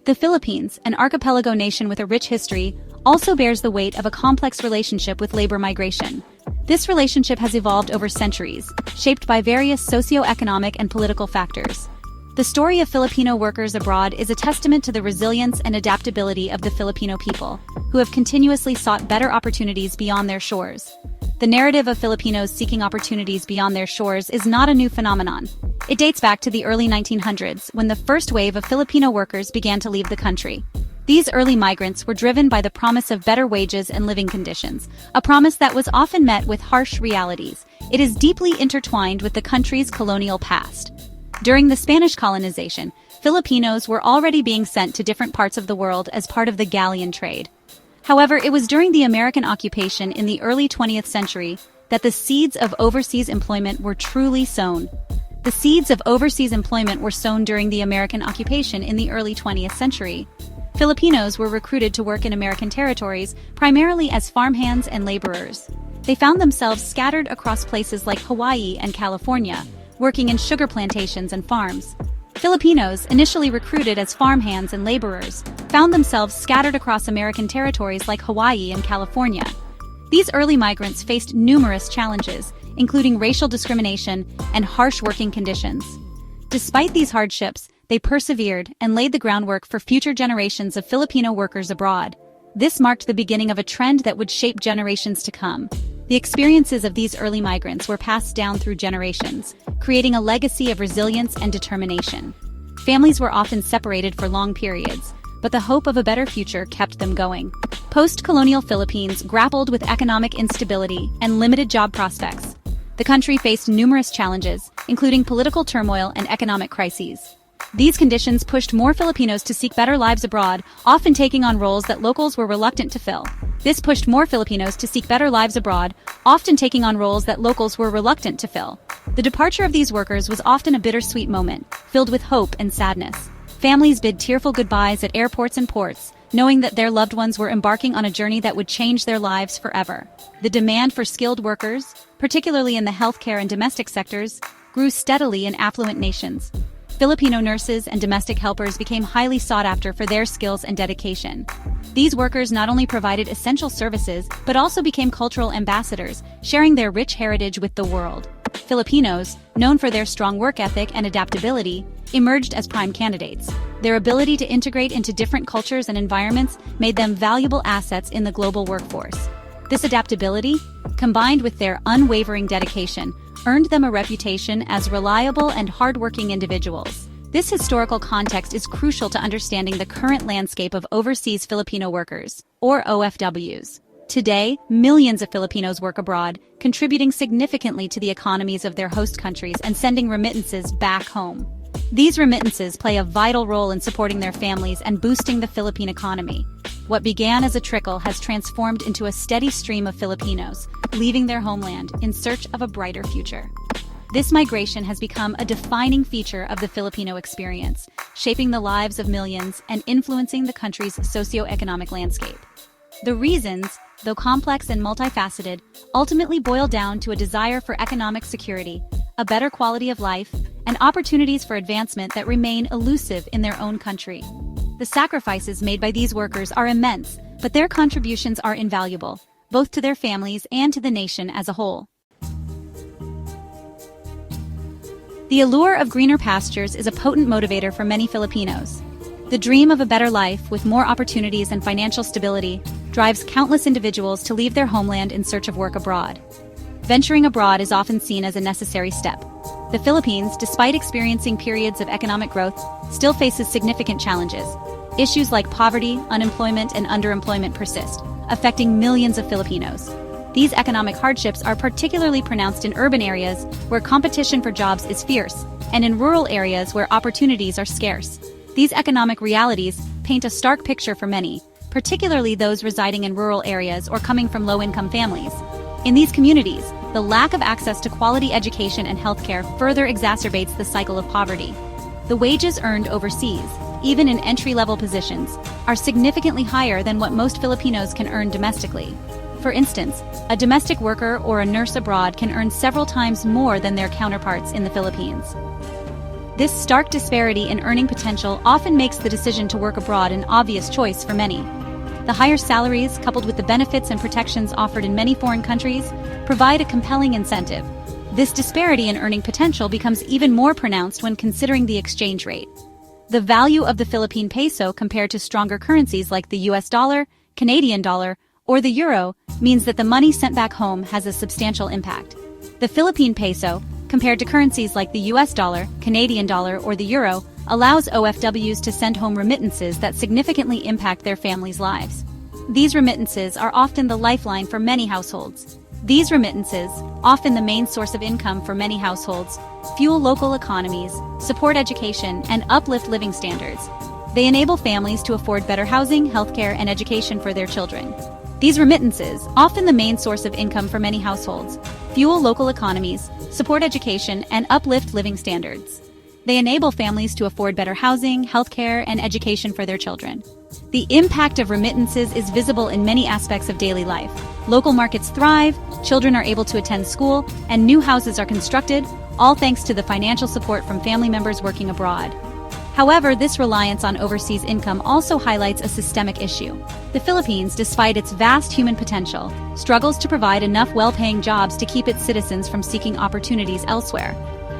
The Philippines, an archipelago nation with a rich history, also bears the weight of a complex relationship with labor migration. This relationship has evolved over centuries, shaped by various socio-economic and political factors. The story of Filipino workers abroad is a testament to the resilience and adaptability of the Filipino people, who have continuously sought better opportunities beyond their shores. The narrative of Filipinos seeking opportunities beyond their shores is not a new phenomenon. It dates back to the early 1900s, when the first wave of Filipino workers began to leave the country. These early migrants were driven by the promise of better wages and living conditions, a promise that was often met with harsh realities. It is deeply intertwined with the country's colonial past. During the Spanish colonization, Filipinos were already being sent to different parts of the world as part of the galleon trade. However, it was during the American occupation in the early 20th century that the seeds of overseas employment were truly sown. The seeds of overseas employment were sown during the American occupation in the early 20th century. Filipinos were recruited to work in American territories, primarily as farmhands and laborers. They found themselves scattered across places like Hawaii and California, working in sugar plantations and farms. Filipinos, initially recruited as farmhands and laborers, found themselves scattered across American territories like Hawaii and California. These early migrants faced numerous challenges, including racial discrimination and harsh working conditions. Despite these hardships, they persevered and laid the groundwork for future generations of Filipino workers abroad. This marked the beginning of a trend that would shape generations to come. The experiences of these early migrants were passed down through generations, creating a legacy of resilience and determination. Families were often separated for long periods, but the hope of a better future kept them going. Post-colonial Philippines grappled with economic instability and limited job prospects. The country faced numerous challenges, including political turmoil and economic crises. These conditions pushed more Filipinos to seek better lives abroad, often taking on roles that locals were reluctant to fill. The departure of these workers was often a bittersweet moment, filled with hope and sadness. Families bid tearful goodbyes at airports and ports, knowing that their loved ones were embarking on a journey that would change their lives forever. The demand for skilled workers, particularly in the healthcare and domestic sectors, grew steadily in affluent nations. Filipino nurses and domestic helpers became highly sought after for their skills and dedication. These workers not only provided essential services, but also became cultural ambassadors, sharing their rich heritage with the world. Filipinos, known for their strong work ethic and adaptability, emerged as prime candidates. Their ability to integrate into different cultures and environments made them valuable assets in the global workforce. This adaptability, combined with their unwavering dedication, earned them a reputation as reliable and hardworking individuals. This historical context is crucial to understanding the current landscape of overseas Filipino workers, or OFWs. Today, millions of Filipinos work abroad, contributing significantly to the economies of their host countries and sending remittances back home. These remittances play a vital role in supporting their families and boosting the Philippine economy. What began as a trickle has transformed into a steady stream of Filipinos, leaving their homeland in search of a brighter future. This migration has become a defining feature of the Filipino experience, shaping the lives of millions and influencing the country's socio-economic landscape. The reasons, though complex and multifaceted, ultimately boil down to a desire for economic security, a better quality of life, and opportunities for advancement that remain elusive in their own country. The sacrifices made by these workers are immense, but their contributions are invaluable, both to their families and to the nation as a whole. The allure of greener pastures is a potent motivator for many Filipinos. The dream of a better life with more opportunities and financial stability drives countless individuals to leave their homeland in search of work abroad. Venturing abroad is often seen as a necessary step. The Philippines, despite experiencing periods of economic growth, still faces significant challenges. Issues like poverty, unemployment, and underemployment persist, affecting millions of Filipinos. These economic hardships are particularly pronounced in urban areas where competition for jobs is fierce, and in rural areas where opportunities are scarce. These economic realities paint a stark picture for many, particularly those residing in rural areas or coming from low-income families. In these communities, the lack of access to quality education and healthcare further exacerbates the cycle of poverty. The wages earned overseas, even in entry-level positions, are significantly higher than what most Filipinos can earn domestically. For instance, a domestic worker or a nurse abroad can earn several times more than their counterparts in the Philippines. This stark disparity in earning potential often makes the decision to work abroad an obvious choice for many. The higher salaries, coupled with the benefits and protections offered in many foreign countries, provide a compelling incentive. This disparity in earning potential becomes even more pronounced when considering the exchange rate. The value of the Philippine peso compared to stronger currencies like the US dollar, Canadian dollar, or the euro means that the money sent back home has a substantial impact. The Philippine peso, compared to currencies like the US dollar, Canadian dollar, or the euro, allows OFWs to send home remittances that significantly impact their families' lives. These remittances are often the lifeline for many households. These remittances, often the main source of income for many households, fuel local economies, support education, and uplift living standards. They enable families to afford better housing, healthcare, and education for their children. These remittances, often the main source of income for many households, fuel local economies, support education, and uplift living standards. They enable families to afford better housing, healthcare, and education for their children. The impact of remittances is visible in many aspects of daily life. Local markets thrive, children are able to attend school, and new houses are constructed, all thanks to the financial support from family members working abroad. However, this reliance on overseas income also highlights a systemic issue. The Philippines, despite its vast human potential, struggles to provide enough well-paying jobs to keep its citizens from seeking opportunities elsewhere.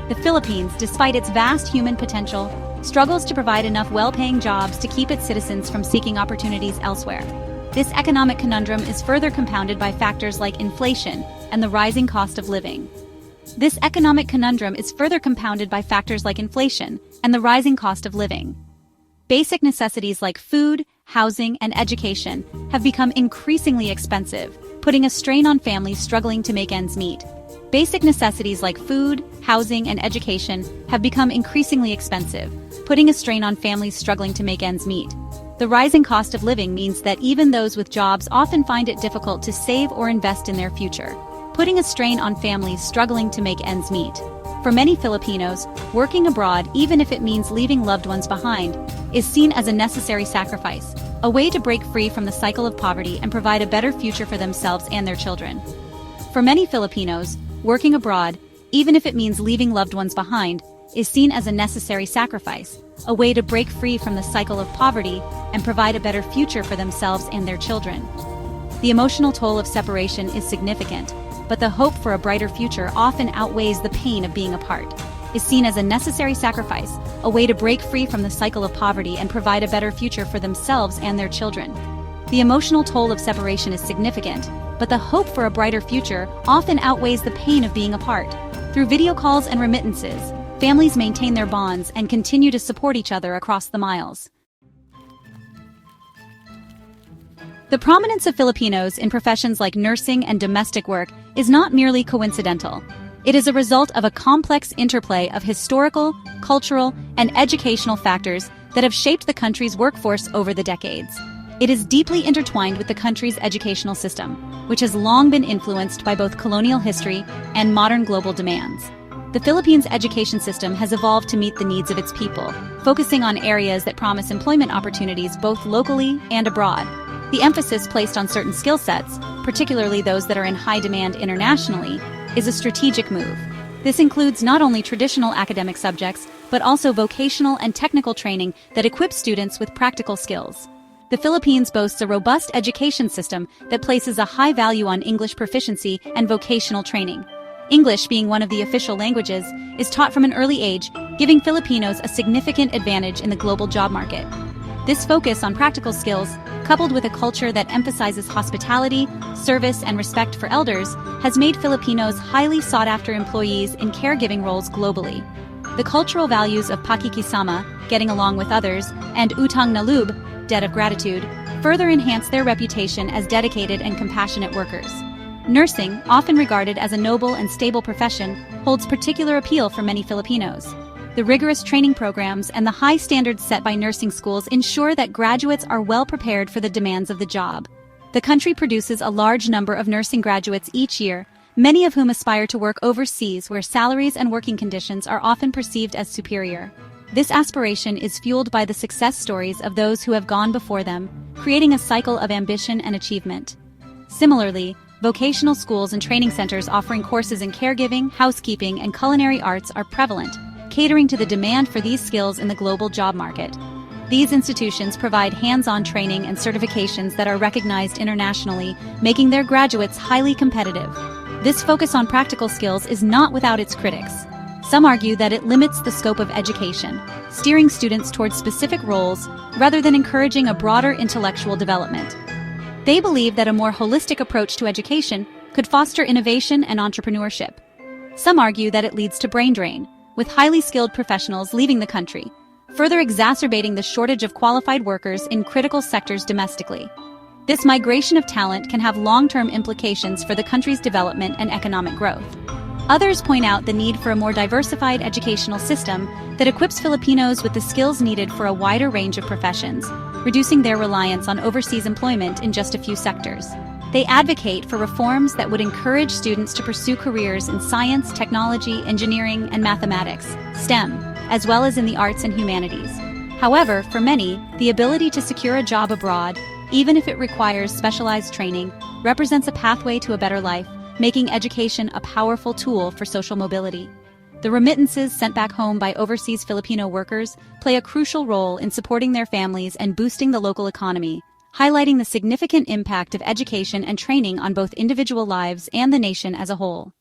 The Philippines, despite its vast human potential, struggles to provide enough well-paying jobs to keep its citizens from seeking opportunities elsewhere. This economic conundrum is further compounded by factors like inflation and the rising cost of living. This economic conundrum is further compounded by factors like inflation and the rising cost of living. Basic necessities like food, housing, and education have become increasingly expensive, putting a strain on families struggling to make ends meet. Basic necessities like food, housing, and education have become increasingly expensive, putting a strain on families struggling to make ends meet. The rising cost of living means that even those with jobs often find it difficult to save or invest in their future, putting a strain on families struggling to make ends meet. For many Filipinos, working abroad, even if it means leaving loved ones behind, is seen as a necessary sacrifice, a way to break free from the cycle of poverty and provide a better future for themselves and their children. For many Filipinos, working abroad, even if it means leaving loved ones behind, is seen as a necessary sacrifice, a way to break free from the cycle of poverty and provide a better future for themselves and their children. The emotional toll of separation is significant, but the hope for a brighter future often outweighs the pain of being apart, is seen as a necessary sacrifice, a way to break free from the cycle of poverty and provide a better future for themselves and their children. The emotional toll of separation is significant, but the hope for a brighter future often outweighs the pain of being apart. Through video calls and remittances, families maintain their bonds and continue to support each other across the miles. The prominence of Filipinos in professions like nursing and domestic work is not merely coincidental. It is a result of a complex interplay of historical, cultural, and educational factors that have shaped the country's workforce over the decades. It is deeply intertwined with the country's educational system, which has long been influenced by both colonial history and modern global demands. The Philippines' education system has evolved to meet the needs of its people, focusing on areas that promise employment opportunities both locally and abroad. The emphasis placed on certain skill sets, particularly those that are in high demand internationally, is a strategic move. This includes not only traditional academic subjects, but also vocational and technical training that equips students with practical skills. The Philippines boasts a robust education system that places a high value on English proficiency and vocational training. English, being one of the official languages, is taught from an early age, giving Filipinos a significant advantage in the global job market. This focus on practical skills, coupled with a culture that emphasizes hospitality, service, and respect for elders, has made Filipinos highly sought-after employees in caregiving roles globally. The cultural values of pakikisama, getting along with others, and utang na loob, debt of gratitude, further enhance their reputation as dedicated and compassionate workers. Nursing, often regarded as a noble and stable profession, holds particular appeal for many Filipinos. The rigorous training programs and the high standards set by nursing schools ensure that graduates are well prepared for the demands of the job. The country produces a large number of nursing graduates each year, many of whom aspire to work overseas where salaries and working conditions are often perceived as superior. This aspiration is fueled by the success stories of those who have gone before them, creating a cycle of ambition and achievement. Similarly, vocational schools and training centers offering courses in caregiving, housekeeping, and culinary arts are prevalent, catering to the demand for these skills in the global job market. These institutions provide hands-on training and certifications that are recognized internationally, making their graduates highly competitive. This focus on practical skills is not without its critics. Some argue that it limits the scope of education, steering students towards specific roles rather than encouraging a broader intellectual development. They believe that a more holistic approach to education could foster innovation and entrepreneurship. Some argue that it leads to brain drain, with highly skilled professionals leaving the country, further exacerbating the shortage of qualified workers in critical sectors domestically. This migration of talent can have long-term implications for the country's development and economic growth. Others point out the need for a more diversified educational system that equips Filipinos with the skills needed for a wider range of professions, reducing their reliance on overseas employment in just a few sectors. They advocate for reforms that would encourage students to pursue careers in science, technology, engineering, and mathematics, STEM, as well as in the arts and humanities. However, for many, the ability to secure a job abroad, even if it requires specialized training, represents a pathway to a better life, making education a powerful tool for social mobility. The remittances sent back home by overseas Filipino workers play a crucial role in supporting their families and boosting the local economy, highlighting the significant impact of education and training on both individual lives and the nation as a whole.